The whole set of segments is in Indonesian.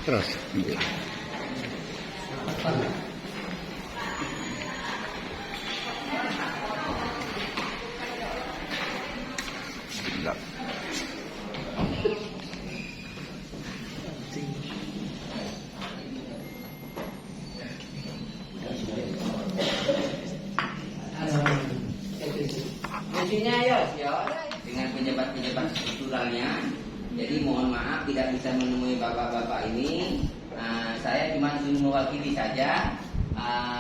Terus. Enggak. Intinya ya dengan pejabat-pejabat strukturalnya. Jadi mohon maaf tidak bisa menemui bapak-bapak ini. Saya cuma mewakili saja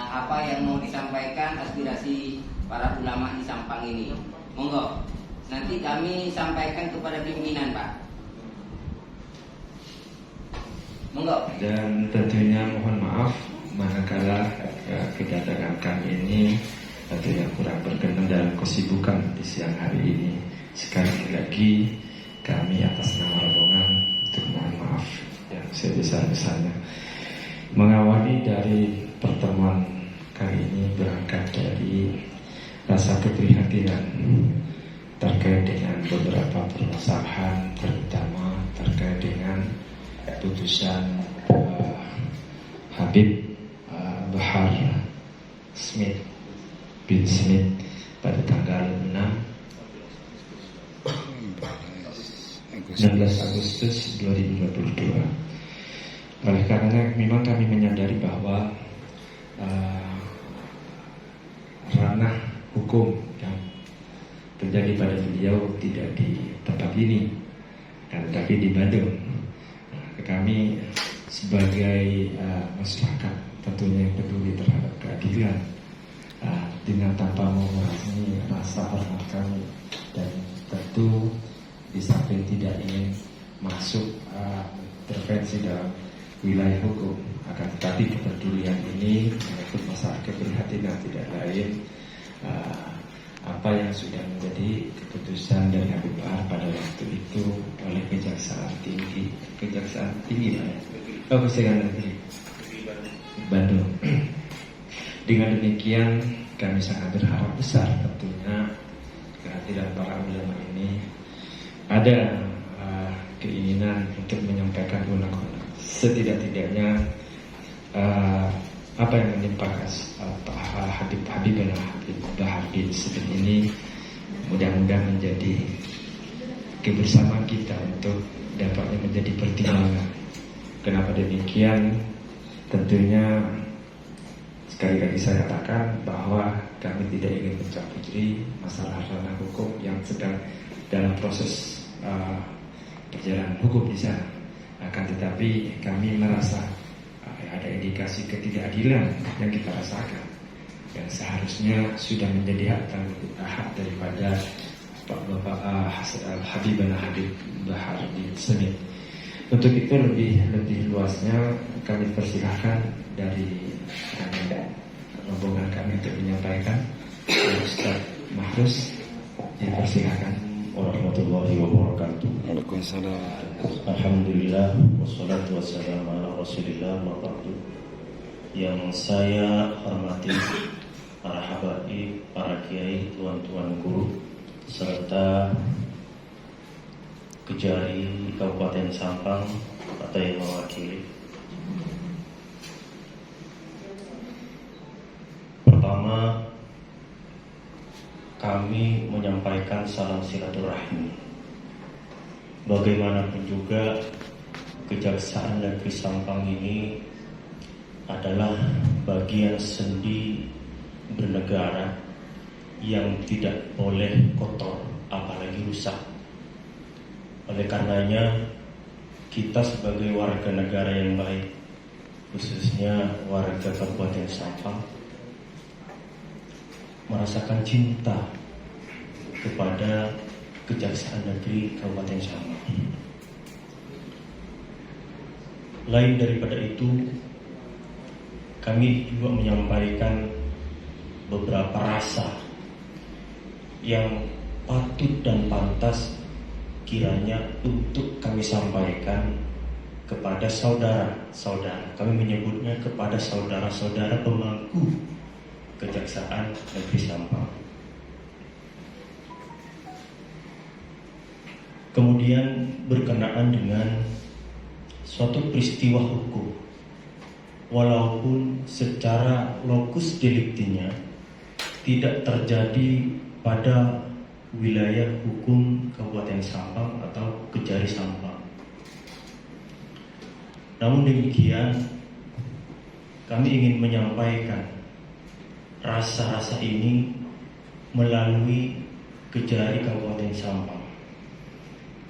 apa yang mau disampaikan aspirasi para ulama di Sampang ini. Monggo. Nanti kami sampaikan kepada pimpinan, Pak. Monggo. Dan tentunya mohon maaf manakala kedatangan kami ini tentunya kurang berkenan dalam kesibukan di siang hari ini. Sekali lagi kami atas nama rombongan untuk mohon maaf yang sebesar-besarnya. Mengawali dari pertemuan kali ini berangkat dari rasa keprihatinan terkait dengan beberapa permasalahan, terutama terkait dengan putusan Habib Bahar Smith bin Smith pada tanggal 16 Agustus 2022. Oleh karena memang kami menyadari bahwa ranah hukum yang terjadi pada beliau tidak di tempat ini, tapi di Bandung. Kami sebagai masyarakat tentunya yang peduli terhadap keadilan, dengan tanpa mengurangi rasa hormat kami, dan tentu di samping tidak ingin masuk intervensi dalam wilayah hukum, akan tetapi kepedulian ini menyangkut masalah keprihatinan tidak lain apa yang sudah menjadi keputusan dari Habib Bahar pada waktu itu oleh Kejaksaan Tinggi Kejaksaan Negeri Bandung. Dengan demikian kami sangat berharap besar tentunya kehadiran para ulama ini ada keinginan untuk menyampaikan unek-unek setidak-tidaknya apa yang menimpa Habib Bahar bin Smith ini mudah-mudahan menjadi kebersamaan kita untuk dapatnya menjadi pertimbangan. Kenapa demikian? Tentunya sekali lagi saya katakan bahwa kami tidak ingin mencampuri masalah ranah hukum yang sedang dalam proses perjalanan hukum di sana. Akan tetapi kami merasa ada indikasi ketidakadilan yang kita rasakan, yang seharusnya sudah menjadi hak daripada Bapak Habib Bahar bin Smith. Untuk itu lebih luasnya kami persilahkan dari rombongan kami untuk menyampaikan. Ustaz Mahrus, dipersilahkan. Warahmatullahi wabarakatuh. Waalaikumsalam. Alhamdulillah, wassalatu wassalamu ala Rasulillah wa ba'du. Yang saya hormati para habaib, para kiai, tuan-tuan guru, serta Kejari Kabupaten Sampang atau yang mewakili. Pertama, kami menyampaikan salam silaturahmi. Bagaimanapun juga Kejaksaan Negeri Sampang ini adalah bagian sendi bernegara yang tidak boleh kotor, apalagi rusak. Oleh karenanya kita sebagai warga negara yang baik, khususnya warga Kabupaten Sampang, merasakan cinta kepada Kejaksaan Negeri Kabupaten Sampang. Lain daripada itu, kami juga menyampaikan beberapa rasa yang patut dan pantas kiranya untuk kami sampaikan kepada saudara-saudara. Kami menyebutnya kepada saudara-saudara pemangku Kejaksaan Negeri Sampang. Kemudian berkenaan dengan suatu peristiwa hukum, walaupun secara lokus deliktinya tidak terjadi pada wilayah hukum Kabupaten Sampang atau Kejari Sampang. Namun demikian, kami ingin menyampaikan rasa-rasa ini melalui Kejari Kabupaten Sampang.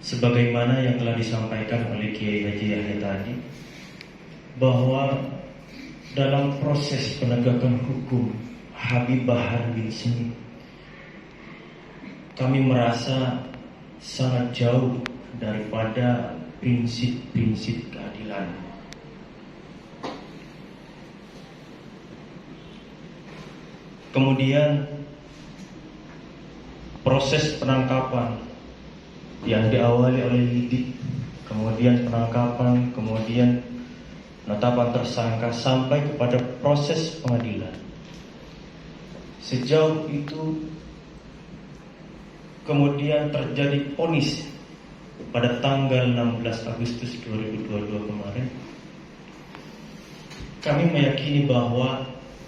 Sebagaimana yang telah disampaikan oleh Kiai Haji Yahya tadi, bahwa dalam proses penegakan hukum Habib Bahar bin Smith, kami merasa sangat jauh daripada prinsip-prinsip keadilan. Kemudian proses penangkapan yang diawali oleh lidik, kemudian penangkapan, kemudian penetapan tersangka sampai kepada proses pengadilan. Sejauh itu kemudian terjadi vonis pada tanggal 16 Agustus 2022 kemarin. Kami meyakini bahwa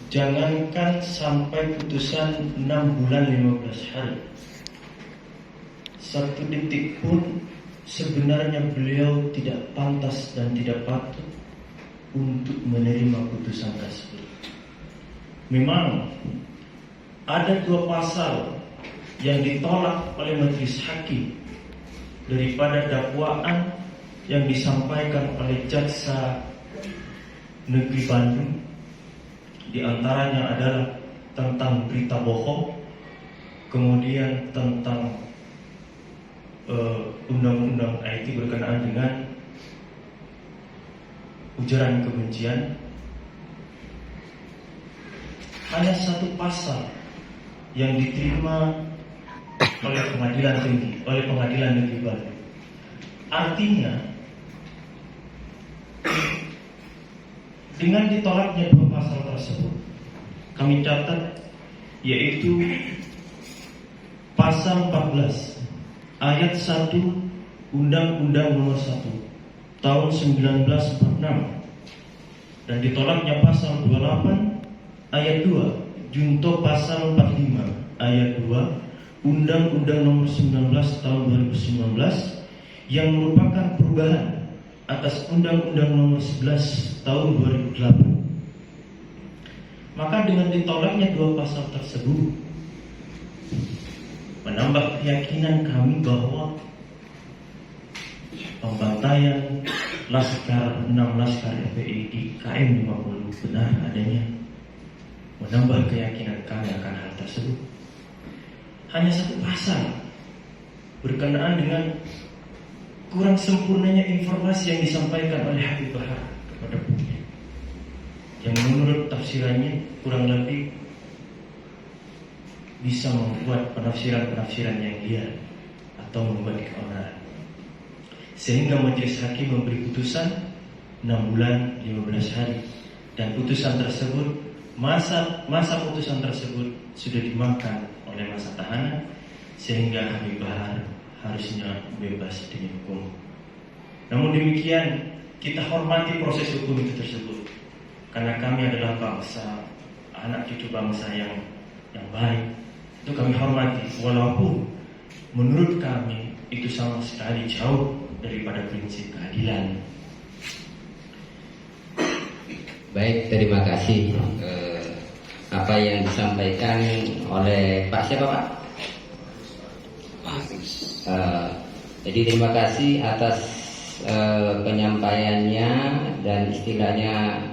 jangankan sampai putusan 6 bulan 15 hari, 1 detik pun sebenarnya beliau tidak pantas dan tidak patut untuk menerima putusan tersebut. Memang ada 2 pasal yang ditolak oleh majelis hakim daripada dakwaan yang disampaikan oleh Jaksa Negeri Bandung. Di antaranya adalah tentang berita bohong, kemudian tentang undang-undang IT berkenaan dengan ujaran kebencian. Hanya 1 pasal yang diterima oleh pengadilan tinggi, oleh pengadilan negeri Bandung. Artinya, dengan ditolaknya 2 pasal tersebut, kami catat yaitu pasal 14 ayat 1 Undang-Undang Nomor 1 tahun 1946 dan ditolaknya pasal 28 ayat 2 junto pasal 45 ayat 2 Undang-Undang Nomor 19 tahun 2019 yang merupakan perubahan atas Undang-Undang Nomor 11 tahun 2008. Maka dengan ditolaknya 2 pasal tersebut menambah keyakinan kami bahwa pembantaian Laskar 6 Laskar FPI di KM 50 benar adanya. Menambah keyakinan kami akan hal tersebut. Hanya 1 pasal berkenaan dengan kurang sempurnanya informasi yang disampaikan oleh Habib Bahar kepada publik, yang menurut tafsirannya kurang lebih bisa membuat penafsiran-penafsiran yang liar atau membuat keonaran, sehingga majelis hakim memberi putusan 6 bulan 15 hari dan putusan tersebut masa putusan tersebut sudah dimakan oleh masa tahanan, sehingga Habib Bahar harusnya bebas demi hukum. Namun demikian, kita hormati proses hukum itu tersebut, karena kami adalah bangsa, anak cucu bangsa yang baik. Itu kami hormati, walaupun menurut kami itu sama sekali jauh daripada prinsip keadilan. Baik, terima kasih apa yang disampaikan oleh Pak siapa Pak? Jadi terima kasih atas penyampaiannya dan istilahnya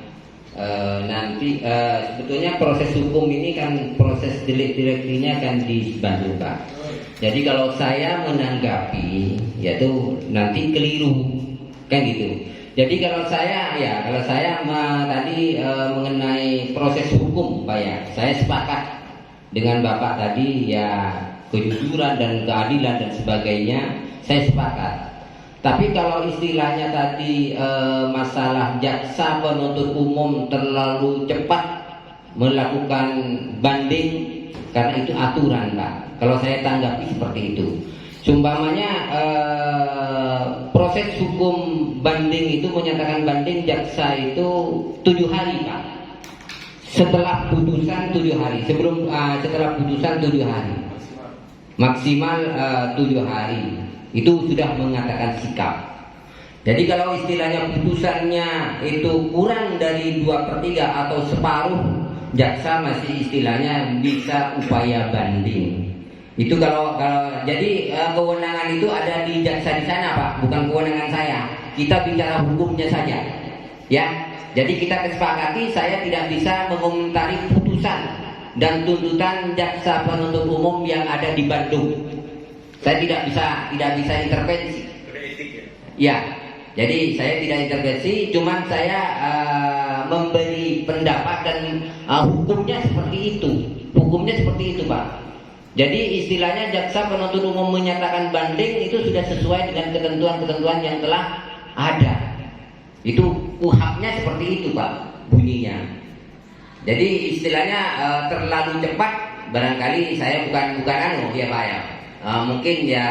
nanti sebetulnya proses hukum ini kan proses delik-deliknya kan di Bandung Pak. Jadi kalau saya menanggapi yaitu nanti keliru kan gitu. Jadi kalau saya tadi mengenai proses hukum Pak ya, saya sepakat dengan Bapak tadi ya, kejujuran dan keadilan dan sebagainya saya sepakat. Tapi kalau istilahnya tadi masalah jaksa penuntut umum terlalu cepat melakukan banding karena itu aturan Pak. Kalau saya tanggapi seperti itu. Seumpamanya proses hukum banding itu menyatakan banding jaksa itu 7 hari Pak. Setelah putusan 7 hari. Setelah putusan 7 hari. Maksimal 7 hari. Itu sudah mengatakan sikap. Jadi kalau istilahnya putusannya itu kurang dari 2/3 atau separuh, jaksa masih istilahnya bisa upaya banding. Itu kalau jadi kewenangan itu ada di jaksa di sana Pak, bukan kewenangan saya. Kita bicara hukumnya saja, ya. Jadi kita kesepakati saya tidak bisa mengomentari putusan dan tuntutan jaksa penuntut umum yang ada di Bandung. Saya tidak bisa intervensi. Ya, jadi saya tidak intervensi, cuman saya memberi pendapat dan hukumnya seperti itu. Hukumnya seperti itu Pak. Jadi istilahnya jaksa penuntut umum menyatakan banding itu sudah sesuai dengan ketentuan-ketentuan yang telah ada. Itu kuhapnya seperti itu Pak bunyinya. Jadi istilahnya terlalu cepat barangkali saya bukan ya Pak ya. Mungkin ya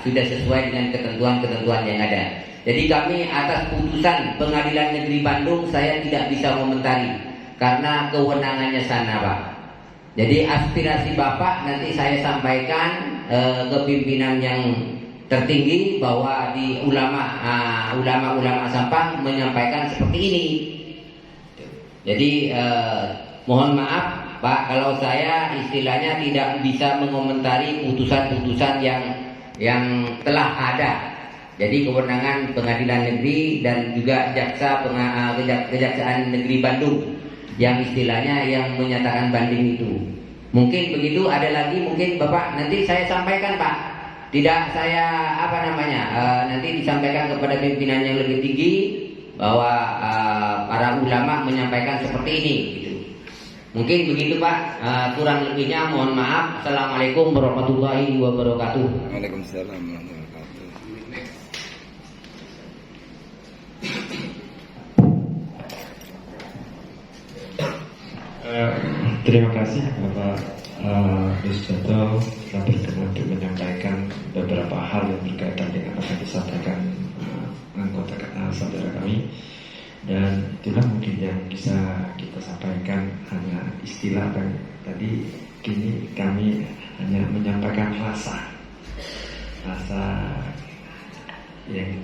sudah sesuai dengan ketentuan-ketentuan yang ada. Jadi kami atas putusan Pengadilan Negeri Bandung saya tidak bisa komentari karena kewenangannya sana Pak. Jadi aspirasi Bapak nanti saya sampaikan ke pimpinan yang tertinggi bahwa di ulama Sampang menyampaikan seperti ini. Jadi mohon maaf Pak kalau saya istilahnya tidak bisa mengomentari putusan-putusan yang telah ada. Jadi kewenangan Pengadilan Negeri dan juga Kejaksaan Negeri Bandung yang istilahnya yang menyatakan banding itu. Mungkin begitu, ada lagi mungkin Bapak nanti saya sampaikan Pak. Tidak saya nanti disampaikan kepada pimpinan yang lebih tinggi bahwa para ulama menyampaikan seperti ini gitu. Mungkin begitu Pak, kurang lebihnya mohon maaf. Assalamualaikum warahmatullahi wabarakatuh. Waalaikumsalam warahmatullahi wabarakatuh. Terima kasih Bapak Yusdato telah berkenan untuk menyampaikan beberapa hal yang berkaitan dengan apa yang disampaikan anggota saudara kami. Dan itulah mungkin yang bisa kita sampaikan, hanya istilah tadi. Kini kami hanya menyampaikan rasa yang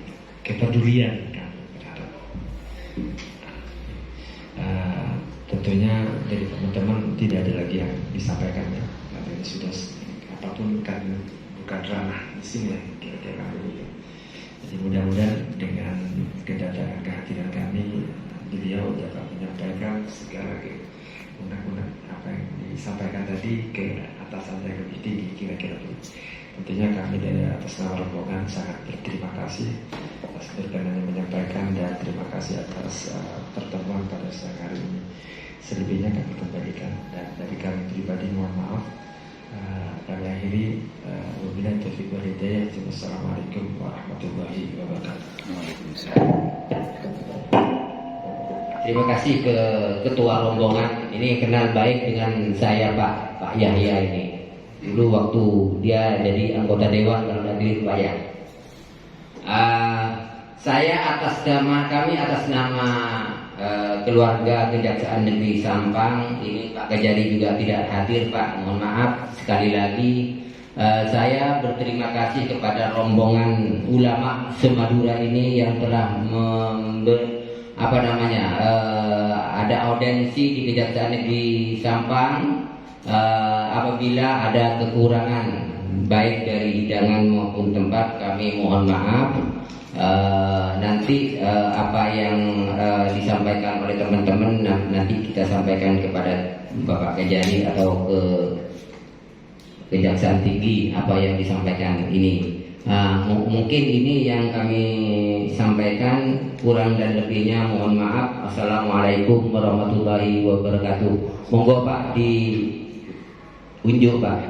kepedulian kan terhadap tentunya dari teman-teman tidak ada lagi yang disampaikan ya, karena ini sudah apapun kan bukan ranah di sini ya kira-kira begitu. Jadi mudah-mudahan dengan kedatangan kehadiran kami, beliau dapat menyampaikan segala undang-undang apa yang disampaikan tadi ke atasan yang lebih tinggi kira-kira begitu. Tentunya kami dari atas nama rombongan sangat berterima kasih atas berkenannya menyampaikan dan terima kasih atas pertemuan pada siang hari ini. Selebihnya kami kembalikan dan dari kami pribadi mohon maaf. Kami akhiri wabillahi taufiq wal hidayah. Wassalamualaikum warahmatullahi wabarakatuh. Terima kasih ke ketua rombongan. Ini kenal baik dengan saya Pak Yahya ini. Dulu waktu dia jadi anggota dewan kalau negeri Pak ya. Saya atas nama keluarga Kejaksaan Negeri Sampang, ini Pak Kejari juga tidak hadir Pak, mohon maaf sekali lagi. Saya berterima kasih kepada rombongan ulama semadura ini yang telah ada audensi di Kejaksaan Negeri Sampang. Apabila ada kekurangan baik dari hidangan maupun tempat, kami mohon maaf. Nanti apa yang disampaikan oleh teman-teman nanti kita sampaikan kepada Bapak Kejari atau ke Kejaksaan Tinggi apa yang disampaikan ini. Mungkin ini yang kami sampaikan, kurang dan lebihnya mohon maaf. Assalamualaikum warahmatullahi wabarakatuh. Monggo Pak diunjuk Pak.